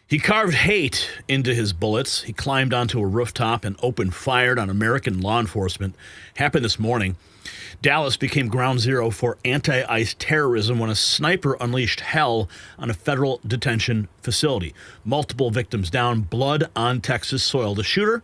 He carved hate into his bullets. He climbed onto a rooftop and opened fire on American law enforcement. Happened this morning. Dallas became ground zero for anti-ICE terrorism when a sniper unleashed hell on a federal detention facility. Multiple victims down, blood on Texas soil. The shooter,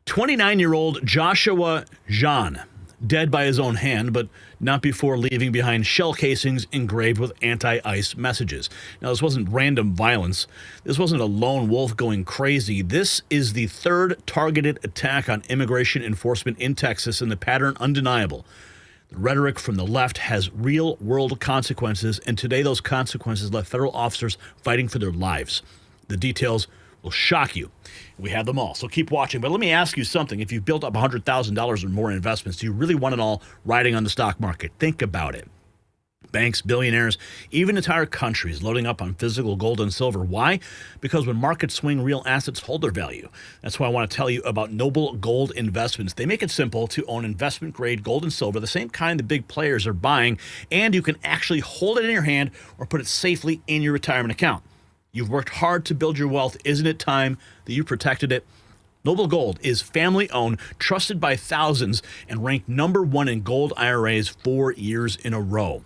29-year-old Joshua Jahn, dead by his own hand, but not before leaving behind shell casings engraved with anti-ICE messages. Now, this wasn't random violence. This wasn't a lone wolf going crazy. This is the third targeted attack on immigration enforcement in Texas, and the pattern undeniable. The rhetoric from the left has real-world consequences, and today those consequences left federal officers fighting for their lives. The details will shock you. We have them all, so keep watching. But let me ask you something. If you've built up $100,000 or more in investments, do you really want it all riding on the stock market? Think about it. Banks, billionaires, even entire countries loading up on physical gold and silver. Why? Because when markets swing, real assets hold their value. That's why I want to tell you about Noble Gold Investments. They make it simple to own investment-grade gold and silver, the same kind the big players are buying, and you can actually hold it in your hand or put it safely in your retirement account. You've worked hard to build your wealth. Isn't it time that you protected it? Noble Gold is family-owned, trusted by thousands, and ranked #1 in gold IRAs 4 years in a row.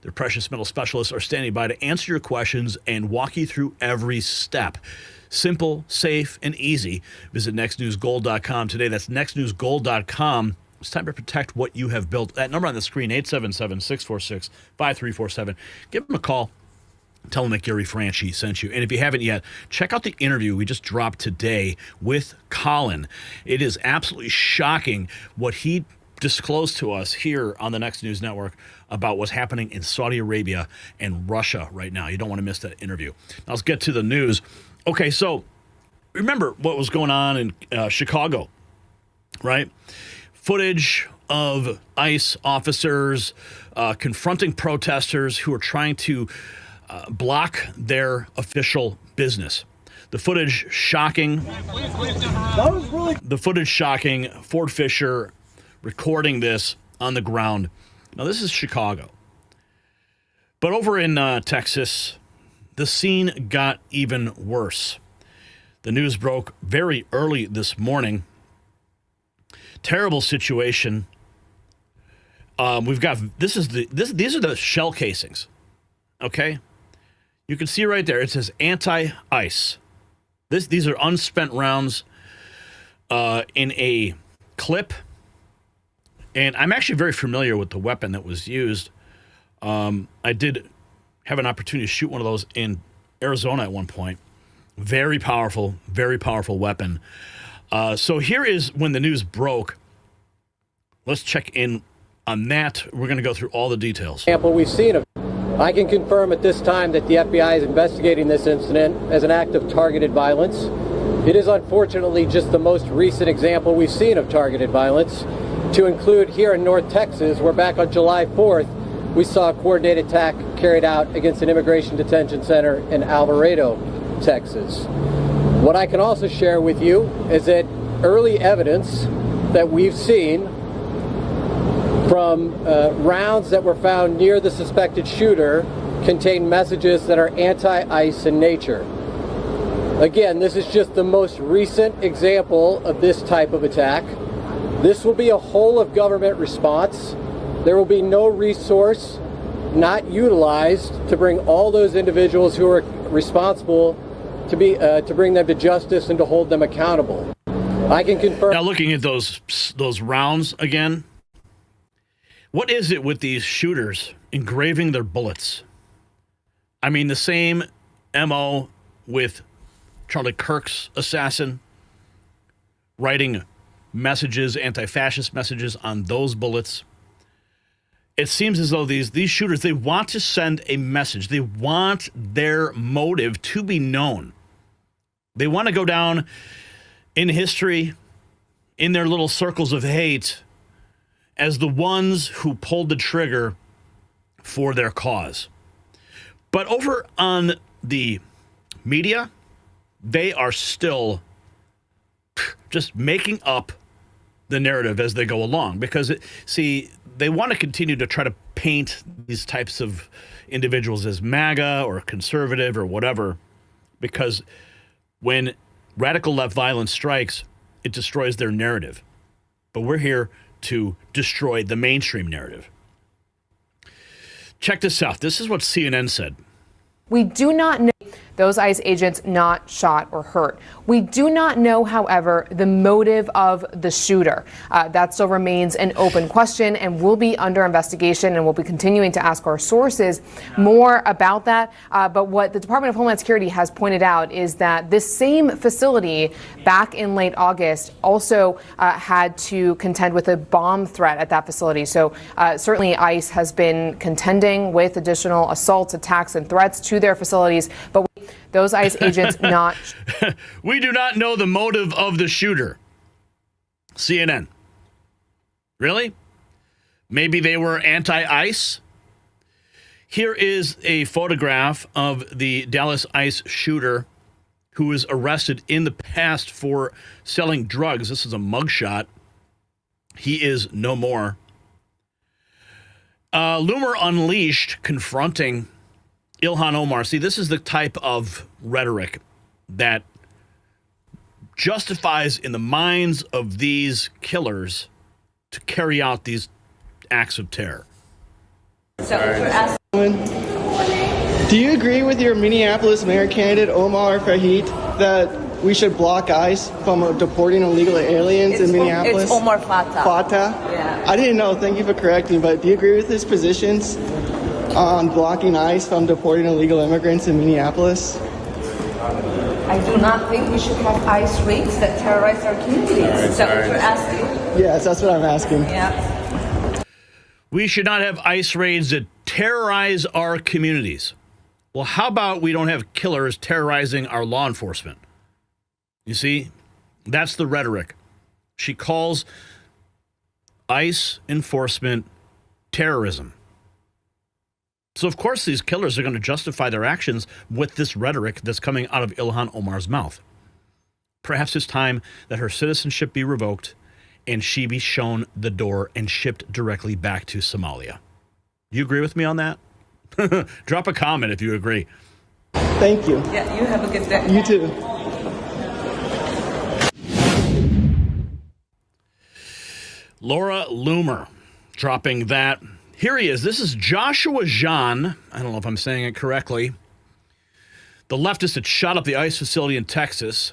Their precious metal specialists are standing by to answer your questions and walk you through every step. Simple, safe, and easy. Visit nextnewsgold.com today. That's nextnewsgold.com. It's time to protect what you have built. That number on the screen, 877-646-5347. Give them a call. Tell them that Gary Franchi sent you. And if you haven't yet, check out the interview we just dropped today with Colin. It is absolutely shocking what he disclosed to us here on the Next News Network about what's happening in Saudi Arabia and Russia right now. You don't want to miss that interview. Now let's get to the news. Okay, so remember what was going on in Chicago, right? Footage of ICE officers confronting protesters who are trying to block their official business. The footage shocking. The footage shocking. Ford Fisher recording this on the ground. Now, this is Chicago. But over in Texas, the scene got even worse. The news broke very early this morning. Terrible situation. We've got these are the shell casings. Okay? You can see right there, it says anti-ICE. These are unspent rounds in a clip. And I'm actually very familiar with the weapon that was used. I did have an opportunity to shoot one of those in Arizona at one point. Very powerful weapon. So here is when the news broke. Let's check in on that. We're going to go through all the details. Example we've seen of. I can confirm at this time that the FBI is investigating this incident as an act of targeted violence. It is unfortunately just the most recent example we've seen of targeted violence, to include here in North Texas, where back on July 4th, we saw a coordinated attack carried out against an immigration detention center in Alvarado, Texas. What I can also share with you is that early evidence that we've seen from rounds that were found near the suspected shooter contain messages that are anti-ICE in nature. Again, this is just the most recent example of this type of attack. This will be a whole of government response. There will be no resource not utilized to bring all those individuals who are responsible to bring them to justice and to hold them accountable. I can confirm. Now, looking at those rounds again, what is it with these shooters engraving their bullets? I mean, the same MO with Charlie Kirk's assassin, writing messages, anti-fascist messages on those bullets. It seems as though these shooters, they want to send a message. They want their motive to be known. They want to go down in history, in their little circles of hate, as the ones who pulled the trigger for their cause. But over on the media, they are still just making up the narrative as they go along, because they want to continue to try to paint these types of individuals as MAGA or conservative or whatever. because when radical left violence strikes, it destroys their narrative. But we're here to destroy the mainstream narrative. Check this out. This is what CNN said. We do not know those ICE agents not shot or hurt. We do not know, however, the motive of the shooter. That still remains an open question and will be under investigation, and we'll be continuing to ask our sources more about that. But what the Department of Homeland Security has pointed out is that this same facility back in late August also had to contend with a bomb threat at that facility. So certainly ICE has been contending with additional assaults, attacks, and threats to their facilities, but those ICE agents not. We do not know the motive of the shooter. CNN. Really? Maybe they were anti-ICE? Here is a photograph of the Dallas ICE shooter who was arrested in the past for selling drugs. This is a mugshot. He is no more. Loomer Unleashed confronting Ilhan Omar. See, this is the type of rhetoric that justifies in the minds of these killers to carry out these acts of terror. So do you agree with your Minneapolis mayor candidate Omar Fahid that we should block ICE from deporting illegal aliens in Minneapolis? It's Omar Fatah. Fatah? Yeah. I didn't know. Thank you for correcting. But do you agree with his positions on blocking ICE from deporting illegal immigrants in Minneapolis? I do not think we should have ICE raids that terrorize our communities. Is that what you're asking? Yes, that's what I'm asking. Yeah. We should not have ICE raids that terrorize our communities. Well, how about we don't have killers terrorizing our law enforcement? You see, that's the rhetoric. She calls ICE enforcement terrorism. So, of course, these killers are going to justify their actions with this rhetoric that's coming out of Ilhan Omar's mouth. Perhaps it's time that her citizenship be revoked and she be shown the door and shipped directly back to Somalia. Do you agree with me on that? Drop a comment if you agree. Thank you. Yeah, you have a good day. You too. Laura Loomer dropping that. Here he is. This is Joshua Jahn. I don't know if I'm saying it correctly. The leftist that shot up the ICE facility in Texas.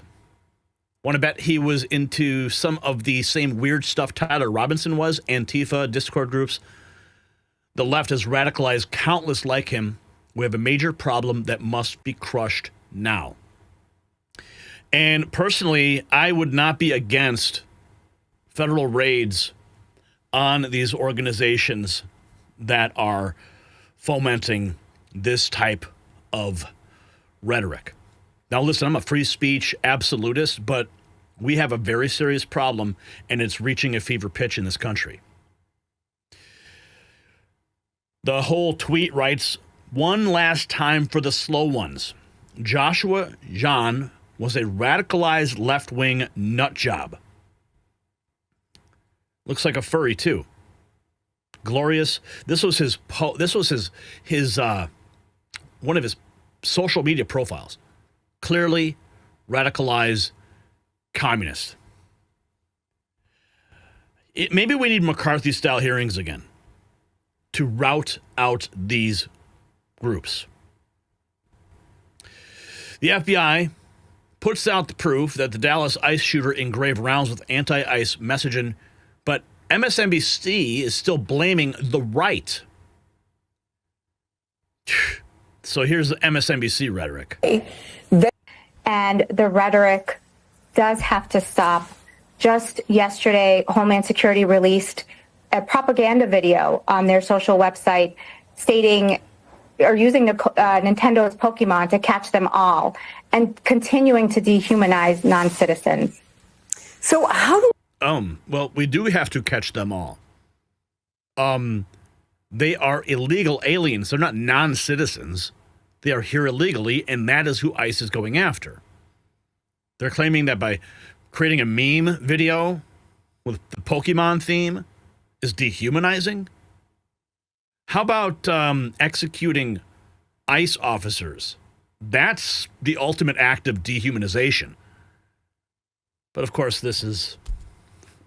Want to bet he was into some of the same weird stuff Tyler Robinson was, Antifa, Discord groups. The left has radicalized countless like him. We have a major problem that must be crushed now. And personally, I would not be against federal raids on these organizations that are fomenting this type of rhetoric. Now, listen, I'm a free speech absolutist, but we have a very serious problem, and it's reaching a fever pitch in this country. The whole tweet writes, "One last time for the slow ones. Joshua Jahn was a radicalized left-wing nut job." Looks like a furry, too. Glorious. This was his one of his social media profiles. Clearly radicalized communist. Maybe we need McCarthy-style hearings again to rout out these groups. The FBI puts out the proof that the Dallas ICE shooter engraved rounds with anti-ICE messaging, but MSNBC is still blaming the right. So here's the MSNBC rhetoric. And the rhetoric does have to stop. Just yesterday, Homeland Security released a propaganda video on their social website stating or using Nintendo's Pokemon to catch them all and continuing to dehumanize non-citizens. So how do well, we do have to catch them all. They are illegal aliens. They're not non-citizens. They are here illegally, and that is who ICE is going after. They're claiming that by creating a meme video with the Pokemon theme is dehumanizing. How about executing ICE officers That's the ultimate act of dehumanization. But of course, this is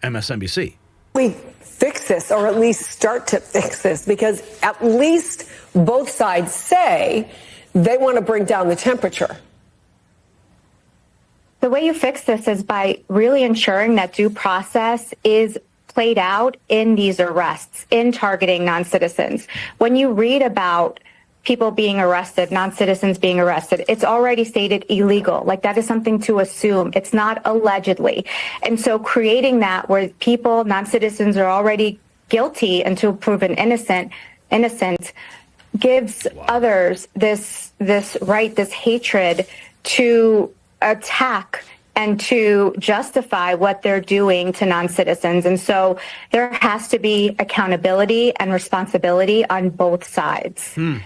MSNBC. We fix this, or at least start to fix this, because at least both sides say they want to bring down the temperature. The way you fix this is by really ensuring that due process is played out in these arrests, in targeting non-citizens. When you read about people being arrested, non-citizens being arrested, it's already stated illegal. Like, that is something to assume. It's not allegedly. And so creating that where people, non-citizens, are already guilty until proven innocent, gives others this right, this hatred to attack and to justify what they're doing to non-citizens. And so there has to be accountability and responsibility on both sides. Yeah,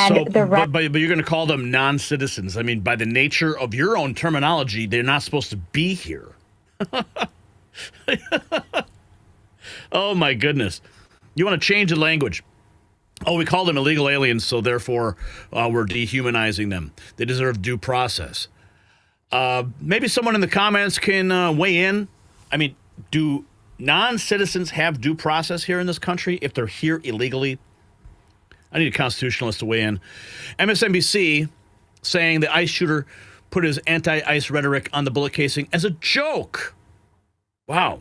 And but you're going to call them non-citizens. I mean, by the nature of your own terminology, they're not supposed to be here. Oh, my goodness. You want to change the language. Oh, we call them illegal aliens, so therefore we're dehumanizing them. They deserve due process. Maybe someone in the comments can weigh in. I mean, do non-citizens have due process here in this country if they're here illegally? I need a constitutionalist to weigh in. MSNBC saying the ICE shooter put his anti-ICE rhetoric on the bullet casing as a joke. Wow.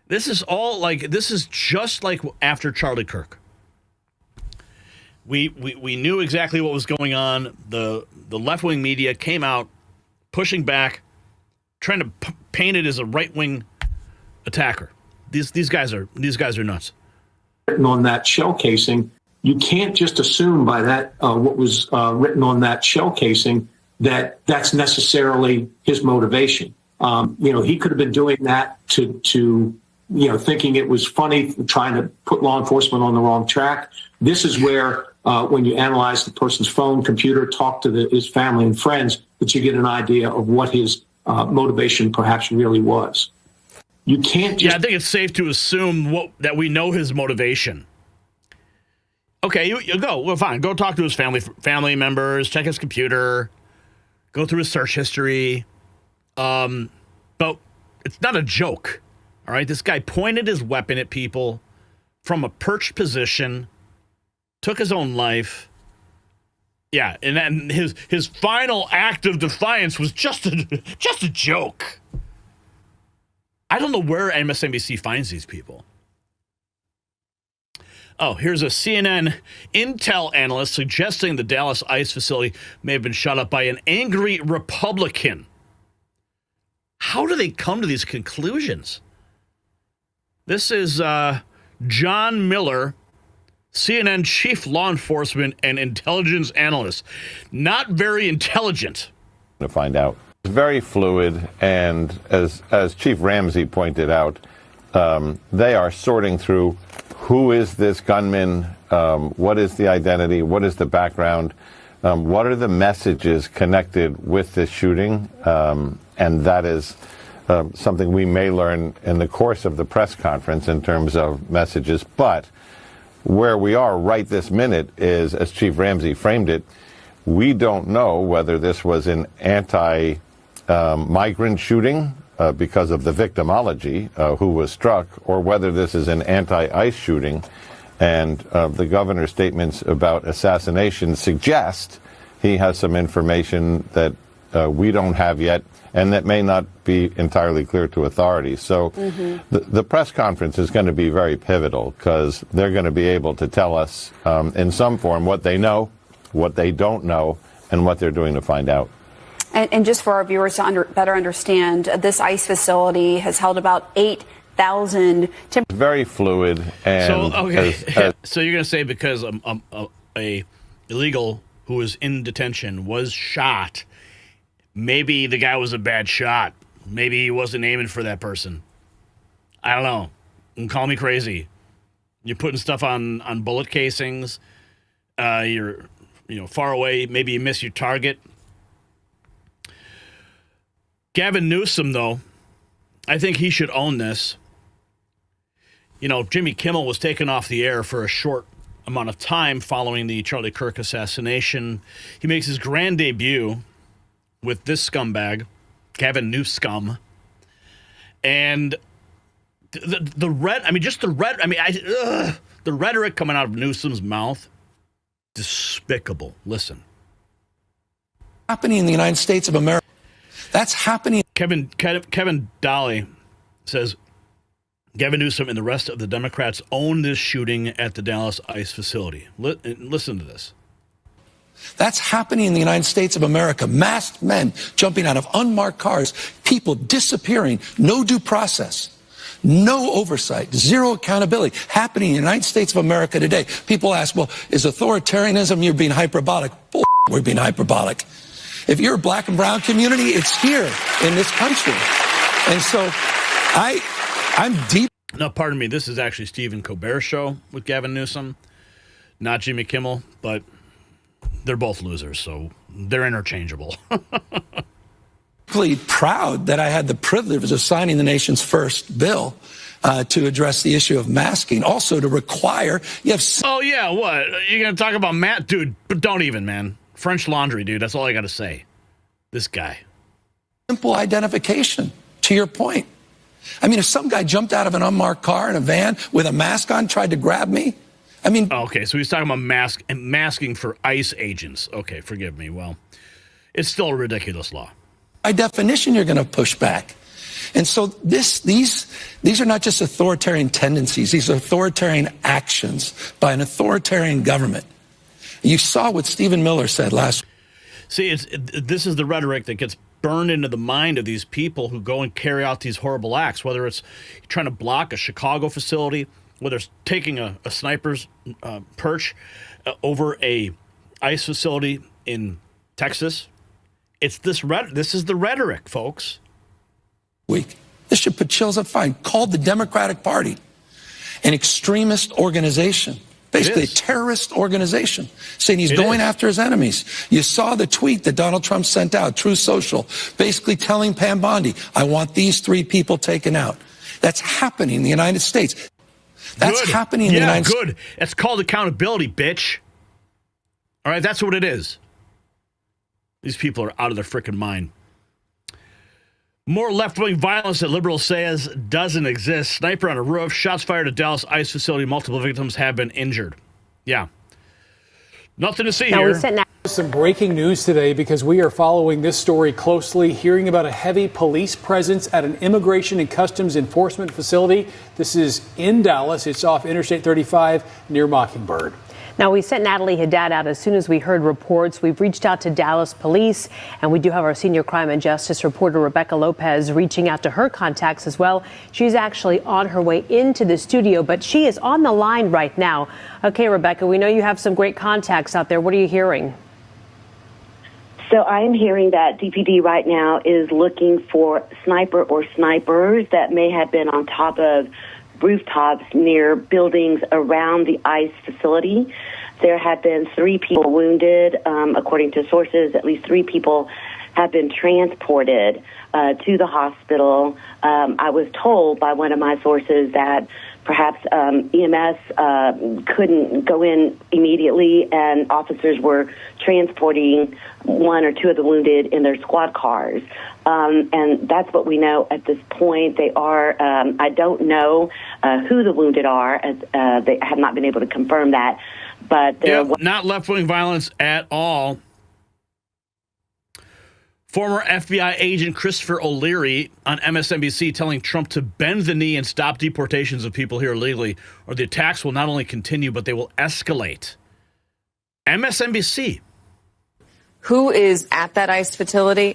This is just like after Charlie Kirk. We knew exactly what was going on. The left-wing media came out pushing back, trying to paint it as a right-wing attacker. These guys are nuts. Written on that shell casing, you can't just assume by that what was written on that shell casing that that's necessarily his motivation. He could have been doing that to thinking it was funny, trying to put law enforcement on the wrong track. This is where when you analyze the person's phone, computer, talk to his family and friends, that you get an idea of what his motivation perhaps really was. You can't just... Yeah, I think it's safe to assume that we know his motivation. Okay, you go. Well, fine. Go talk to his family members, check his computer, go through his search history. But it's not a joke, all right? This guy pointed his weapon at people from a perched position, took his own life. Yeah, and then his final act of defiance was just a joke. I don't know where MSNBC finds these people. Oh, here's a CNN intel analyst suggesting the Dallas ICE facility may have been shot up by an angry Republican. How do they come to these conclusions? This is John Miller, CNN chief law enforcement and intelligence analyst. Not very intelligent. To find out. It's very fluid, and as Chief Ramsey pointed out, they are sorting through who is this gunman, what is the identity, what is the background, what are the messages connected with this shooting, and that is something we may learn in the course of the press conference in terms of messages. But where we are right this minute is, as Chief Ramsey framed it, we don't know whether this was an anti-migrant shooting because of the victimology who was struck, or whether this is an anti-ICE shooting. And the governor's statements about assassination suggest he has some information that we don't have yet, and that may not be entirely clear to authorities. So the press conference is going to be very pivotal, because they're going to be able to tell us in some form what they know, what they don't know, and what they're doing to find out. And just for our viewers to better understand, this ICE facility has held about 8,000. Very fluid. And so, okay. So you're going to say because a illegal who was in detention was shot, maybe the guy was a bad shot. Maybe he wasn't aiming for that person. I don't know. You can call me crazy. You're putting stuff on bullet casings. You're far away. Maybe you miss your target. Gavin Newsom, though, I think he should own this. Jimmy Kimmel was taken off the air for a short amount of time following the Charlie Kirk assassination. He makes his grand debut with this scumbag, Gavin Newsom. And the rhetoric coming out of Newsom's mouth, despicable. Listen. Happening in the United States of America. That's happening. Kevin Dolly says Gavin Newsom and the rest of the Democrats own this shooting at the Dallas ICE facility. Listen to this. That's happening in the United States of America. Masked men jumping out of unmarked cars, people disappearing, no due process, no oversight, zero accountability, happening in the United States of America today. People ask, well, is authoritarianism, you're being hyperbolic? Bull, we're being hyperbolic. If you're a black and brown community, it's here in this country. And so I'm deep. Now, pardon me, this is actually Stephen Colbert show with Gavin Newsom, not Jimmy Kimmel, but they're both losers, so they're interchangeable. Really proud that I had the privilege of signing the nation's first bill to address the issue of masking, also to require you have. Oh yeah, what you're gonna talk about, Matt, dude? But don't even, man. French laundry, dude. That's all I got to say. This guy. Simple identification. To your point, I mean, if some guy jumped out of an unmarked car in a van with a mask on, tried to grab me. I mean, okay, so he's talking about masking for ICE agents. Okay, forgive me. Well, it's still a ridiculous law. By definition, you're going to push back. And so these are not just authoritarian tendencies. These are authoritarian actions by an authoritarian government. You saw what Stephen Miller said last week. See, this is the rhetoric that gets burned into the mind of these people who go and carry out these horrible acts, whether it's trying to block a Chicago facility, whether it's taking a sniper's perch over a ICE facility in Texas. It's this is the rhetoric, folks. This should put chills up. Fine. Called the Democratic Party an extremist organization. Basically a terrorist organization, saying he's going after his enemies. You saw the tweet that Donald Trump sent out, Truth Social, basically telling Pam Bondi, I want these 3 people taken out. That's happening in the United States. That's happening in the United States. Good. It's called accountability, bitch. All right, that's what it is. These people are out of their freaking mind. More left-wing violence that liberals says doesn't exist. Sniper on a roof, shots fired at Dallas ICE facility. Multiple victims have been injured. Yeah. Nothing to see here. Some breaking news today because we are following this story closely, hearing about a heavy police presence at an Immigration and Customs Enforcement facility. This is in Dallas. It's off Interstate 35 near Mockingbird. Now, we sent Natalie Haddad out as soon as we heard reports. We've reached out to Dallas police, and we do have our senior crime and justice reporter, Rebecca Lopez, reaching out to her contacts as well. She's actually on her way into the studio, but she is on the line right now. Okay, Rebecca, we know you have some great contacts out there. What are you hearing? So I'm hearing that DPD right now is looking for sniper or snipers that may have been on top of rooftops near buildings around the ICE facility. There have been 3 people wounded. According to sources, at least 3 people have been transported to the hospital. I was told by one of my sources that perhaps EMS couldn't go in immediately, and officers were transporting 1 or 2 of the wounded in their squad cars. And that's what we know at this point. They are, I don't know who the wounded are, as they have not been able to confirm that. But not left-wing violence at all. Former FBI agent Christopher O'Leary on MSNBC telling Trump to bend the knee and stop deportations of people here illegally, or the attacks will not only continue, but they will escalate. MSNBC. Who is at that ICE facility?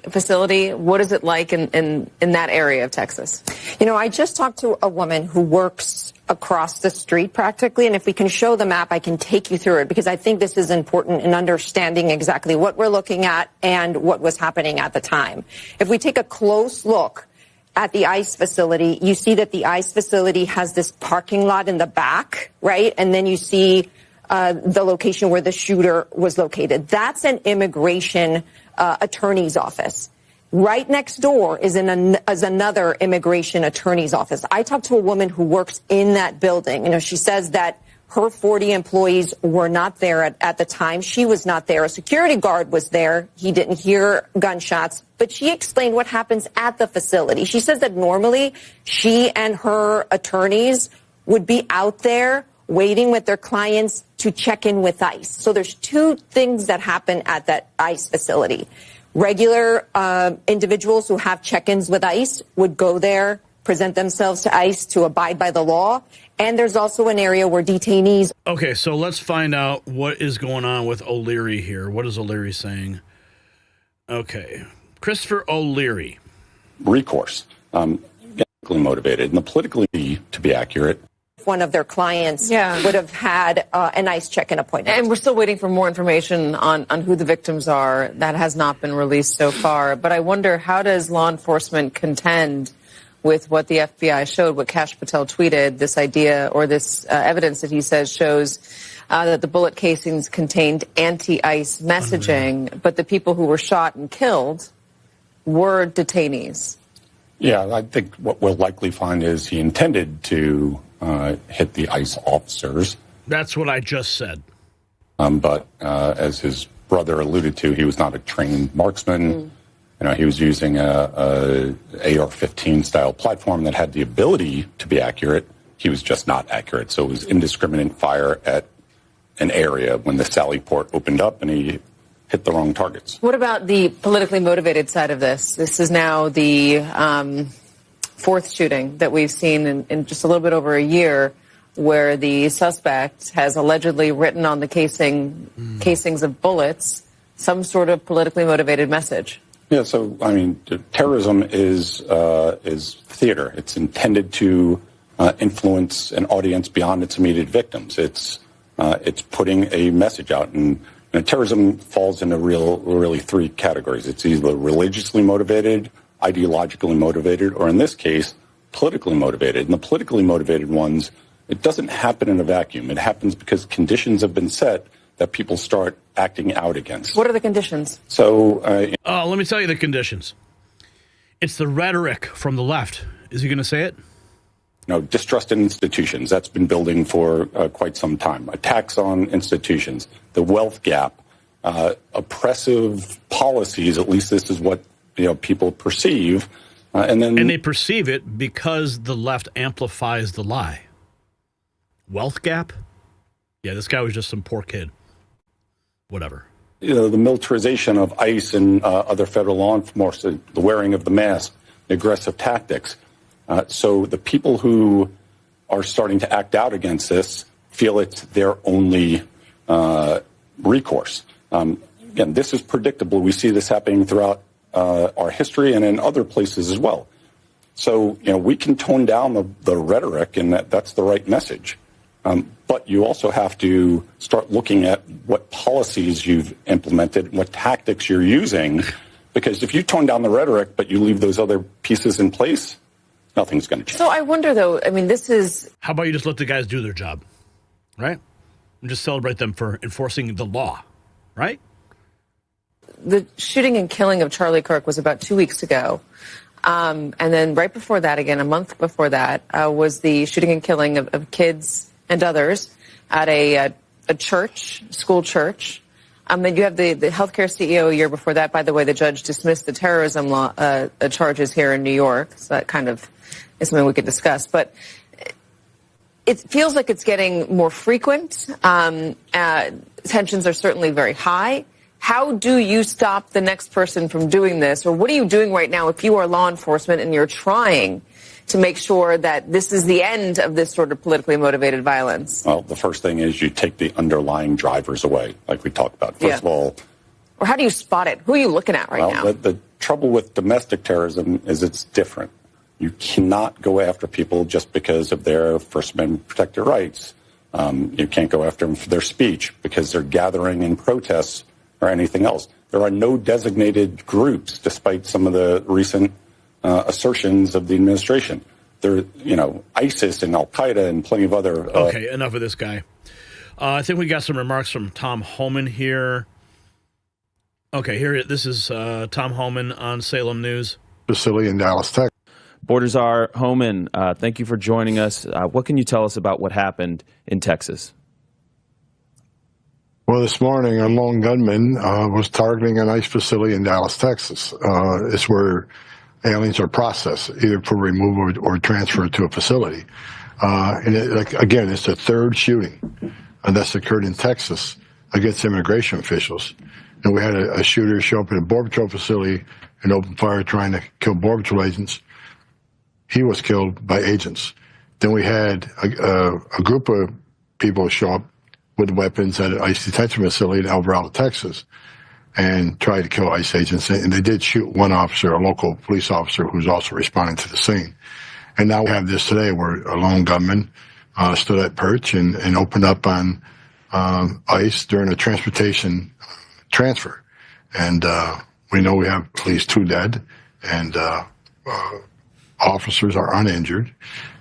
What is it like in that area of Texas? You know, I just talked to a woman who works across the street practically, and if we can show the map, I can take you through it, because I think this is important in understanding exactly what we're looking at and what was happening at the time. If we take a close look at the ICE facility, you see that the ICE facility has this parking lot in the back, right? And then you see the location where the shooter was located. That's an immigration attorney's office. Right next door is another immigration attorney's office. I talked to a woman who works in that building. You know, she says that Her 40 employees were not there at the time. She was not there. A security guard was there. He didn't hear gunshots, but she explained what happens at the facility. She says that normally she and her attorneys would be out there waiting with their clients to check in with ICE. So there's two things that happen at that ICE facility. Regular individuals who have check-ins with ICE would go there, present themselves to ICE to abide by the law. And there's also an area where detainees. Okay, so let's find out what is going on with O'Leary here. What is O'Leary saying? Okay. Christopher O'Leary. Recourse, politically motivated. And the politically, to be accurate, one of their clients would have had an ICE check-in appointment. And we're still waiting for more information on who the victims are. That has not been released so far. But I wonder, how does law enforcement contend with what the FBI showed, what Kash Patel tweeted, this idea or this evidence that he says shows that the bullet casings contained anti-ICE messaging, but the people who were shot and killed were detainees? Yeah, I think what we'll likely find is he intended to hit the ICE officers. That's what I just said. But as his brother alluded to, he was not a trained marksman. You know, he was using a AR-15 style platform that had the ability to be accurate. He was just not accurate. So it was indiscriminate fire at an area when the sally port opened up and he hit the wrong targets. What about the politically motivated side of this? This is now the fourth shooting that we've seen in just a little bit over a year, where the suspect has allegedly written on the casings of bullets some sort of politically motivated message. Yeah, so, I mean, terrorism is theater. It's intended to influence an audience beyond its immediate victims. It's putting a message out. And terrorism falls into really three categories. It's either religiously motivated, ideologically motivated, or in this case, politically motivated. And the politically motivated ones, it doesn't happen in a vacuum. It happens because conditions have been set that people start acting out against. What are the conditions? So, let me tell you the conditions. It's the rhetoric from the left. Is he going to say it? No, distrust in institutions. That's been building for quite some time. Attacks on institutions, the wealth gap, oppressive policies. At least this is what people perceive, and they perceive it because the left amplifies the lie. Wealth gap. Yeah, this guy was just some poor kid. Whatever. The militarization of ICE and other federal law enforcement, the wearing of the mask, the aggressive tactics. So the people who are starting to act out against this feel it's their only recourse. Again, this is predictable. We see this happening throughout our history and in other places as well. So, we can tone down the rhetoric, and that's the right message. But you also have to start looking at what policies you've implemented, what tactics you're using, because if you tone down the rhetoric but you leave those other pieces in place, nothing's going to change. So I wonder, though, I mean, this is... How about you just let the guys do their job, right? And just celebrate them for enforcing the law, right? The shooting and killing of Charlie Kirk was about 2 weeks ago. And then right before that, again, a month before that, was the shooting and killing of kids and others at a church, school church. Then you have the healthcare CEO a year before that. By the way, the judge dismissed the terrorism law charges here in New York. So that kind of is something we could discuss. But it feels like it's getting more frequent. Tensions are certainly very high. How do you stop the next person from doing this? Or what are you doing right now if you are law enforcement and you're trying to make sure that this is the end of this sort of politically motivated violence? Well, the first thing is you take the underlying drivers away, like we talked about. First of all... Or how do you spot it? Who are you looking at right now? The trouble with domestic terrorism is it's different. You cannot go after people just because of their First Amendment protected rights. You can't go after them for their speech because they're gathering in protests or anything else. There are no designated groups, despite some of the recent assertions of the administration. There, ISIS and Al-Qaeda and plenty of other... Okay, enough of this guy. I think we got some remarks from Tom Homan here. Okay, this is Tom Homan on Salem News. Facility in Dallas, Texas. Borders are Homan. Thank you for joining us. What can you tell us about what happened in Texas? Well, this morning, a lone gunman was targeting an ICE facility in Dallas, Texas. It's where aliens are processed, either for removal or transfer to a facility. Again, it's the third shooting that's occurred in Texas against immigration officials. And we had a shooter show up at a Border Patrol facility and open fire trying to kill Border Patrol agents. He was killed by agents. Then we had a group of people show up with weapons at an ICE detention facility in Alvarado, Texas, and tried to kill ICE agents. And they did shoot one officer, a local police officer, who's also responding to the scene. And now we have this today where a lone gunman stood at perch and opened up on ICE during a transportation transfer. And we know we have at least 2 dead, and officers are uninjured.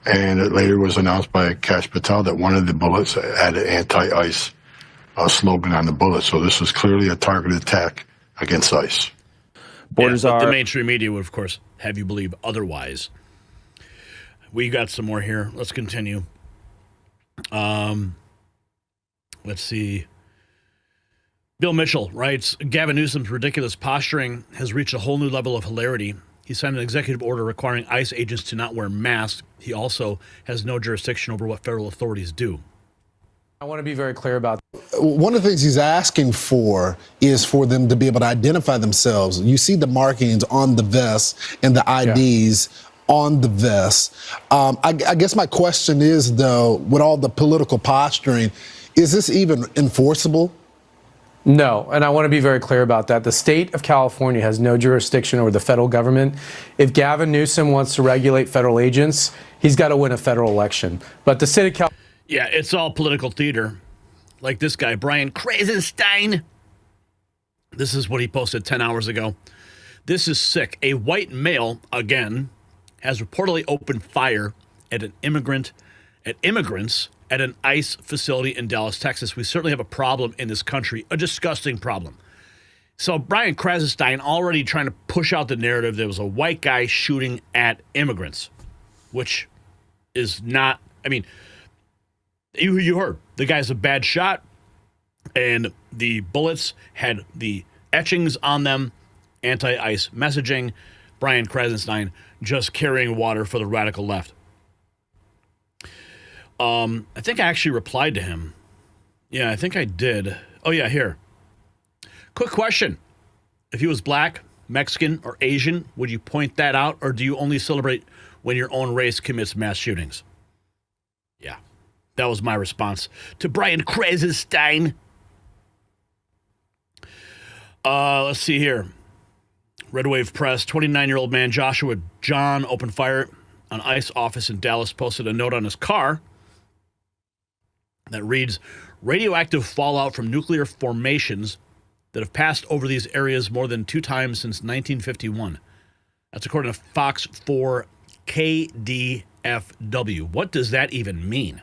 And it later was announced by Kash Patel that one of the bullets had an anti-ICE slogan on the bullet. So this was clearly a targeted attack against ICE. The mainstream media would, of course, have you believe otherwise. We got some more here. Let's continue. Let's see. Bill Mitchell writes, Gavin Newsom's ridiculous posturing has reached a whole new level of hilarity. He signed an executive order requiring ICE agents to not wear masks. He also has no jurisdiction over what federal authorities do. I want to be very clear about that. One of the things he's asking for is for them to be able to identify themselves. You see the markings on the vests and the IDs on the vests. I guess my question is, though, with all the political posturing, is this even enforceable? No, and I want to be very clear about that. The state of California has no jurisdiction over the federal government. If Gavin Newsom wants to regulate federal agents, he's got to win a federal election. But the state of California... Yeah, it's all political theater. Like this guy, Brian Krasenstein. This is what he posted 10 hours ago. This is sick. A white male, again, has reportedly opened fire at immigrants at an ICE facility in Dallas, Texas. We certainly have a problem in this country, a disgusting problem. So Brian Krasenstein already trying to push out the narrative there was a white guy shooting at immigrants, which is not, I mean, you heard, the guy's a bad shot, and the bullets had the etchings on them, anti-ICE messaging. Brian Krasenstein just carrying water for the radical left. I think I actually replied to him. Yeah, I think I did. Oh, yeah, here. Quick question. If he was black, Mexican, or Asian, would you point that out, or do you only celebrate when your own race commits mass shootings? Yeah, that was my response to Brian Krasenstein. Let's see here. Red Wave Press, 29-year-old man Joshua Jahn opened fire on ICE office in Dallas, posted a note on his car that reads, radioactive fallout from nuclear formations that have passed over these areas more than 2 times since 1951. That's according to Fox 4 KDFW. What does that even mean?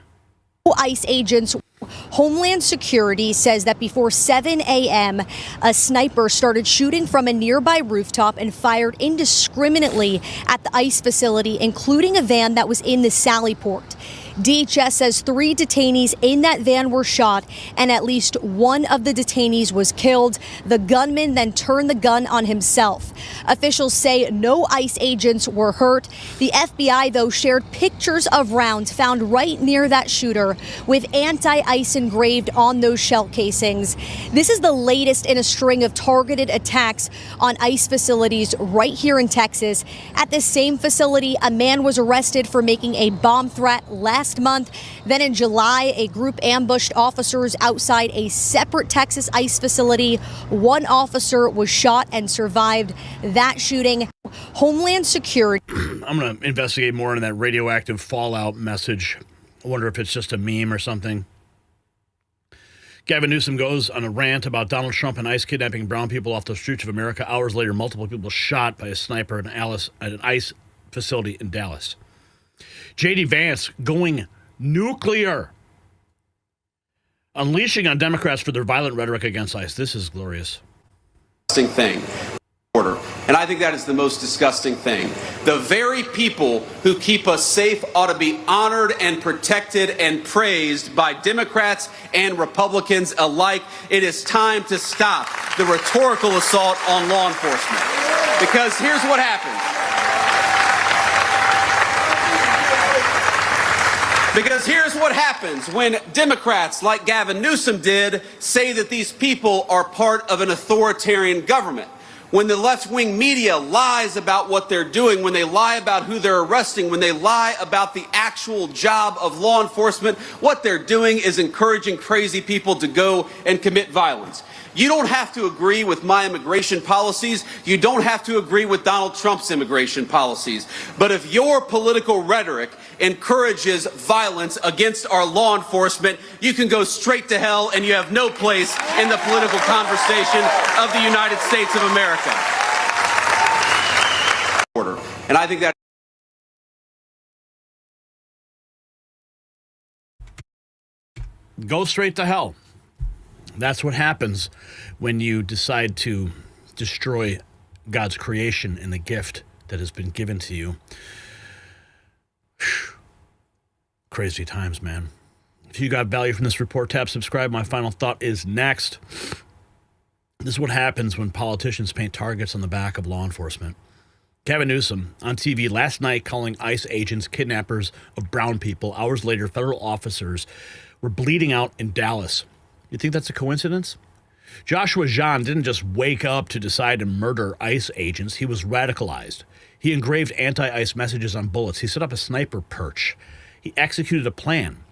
ICE agents. Homeland Security says that before 7 a.m., a sniper started shooting from a nearby rooftop and fired indiscriminately at the ICE facility, including a van that was in the Sallyport. DHS says 3 detainees in that van were shot, and at least one of the detainees was killed. The gunman then turned the gun on himself. Officials say no ICE agents were hurt. The FBI, though, shared pictures of rounds found right near that shooter with anti-ICE engraved on those shell casings. This is the latest in a string of targeted attacks on ICE facilities right here in Texas. At this same facility, a man was arrested for making a bomb threat last month. Then in July, a group ambushed officers outside a separate Texas ICE facility. One officer was shot and survived that shooting. Homeland Security. I'm going to investigate more into that radioactive fallout message. I wonder if it's just a meme or something. Gavin Newsom goes on a rant about Donald Trump and ICE kidnapping brown people off the streets of America. Hours later, multiple people shot by a sniper at an ICE facility in Dallas. J.D. Vance going nuclear. Unleashing on Democrats for their violent rhetoric against ICE. This is glorious. Thing. And I think that is the most disgusting thing. The very people who keep us safe ought to be honored and protected and praised by Democrats and Republicans alike. It is time to stop the rhetorical assault on law enforcement. Because here's what happens. Because here's what happens when Democrats like Gavin Newsom did say that these people are part of an authoritarian government. When the left-wing media lies about what they're doing, when they lie about who they're arresting, when they lie about the actual job of law enforcement, what they're doing is encouraging crazy people to go and commit violence. You don't have to agree with my immigration policies. You don't have to agree with Donald Trump's immigration policies. But if your political rhetoric encourages violence against our law enforcement, you can go straight to hell and you have no place in the political conversation of the United States of America. And I think that go straight to hell. That's what happens when you decide to destroy God's creation and the gift that has been given to you. Crazy times, man. If you got value from this report, tap subscribe. My final thought is next. This is what happens when politicians paint targets on the back of law enforcement. Gavin Newsom on TV last night calling ICE agents kidnappers of brown people. Hours later, federal officers were bleeding out in Dallas. You think that's a coincidence? Joshua Jahn didn't just wake up to decide to murder ICE agents. He was radicalized. He engraved anti-ICE messages on bullets. He set up a sniper perch. He executed a plan.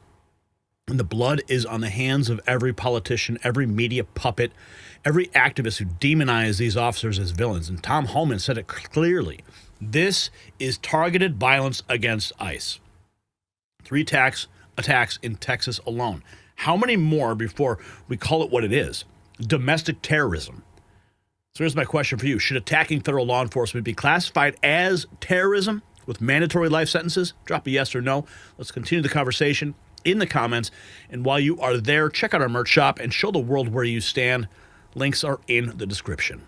And the blood is on the hands of every politician, every media puppet, every activist who demonized these officers as villains. And Tom Homan said it clearly. This is targeted violence against ICE. 3 attacks in Texas alone. How many more before we call it what it is? Domestic terrorism. So here's my question for you. Should attacking federal law enforcement be classified as terrorism with mandatory life sentences? Drop a yes or no. Let's continue the conversation in the comments. And while you are there, check out our merch shop and show the world where you stand. Links are in the description.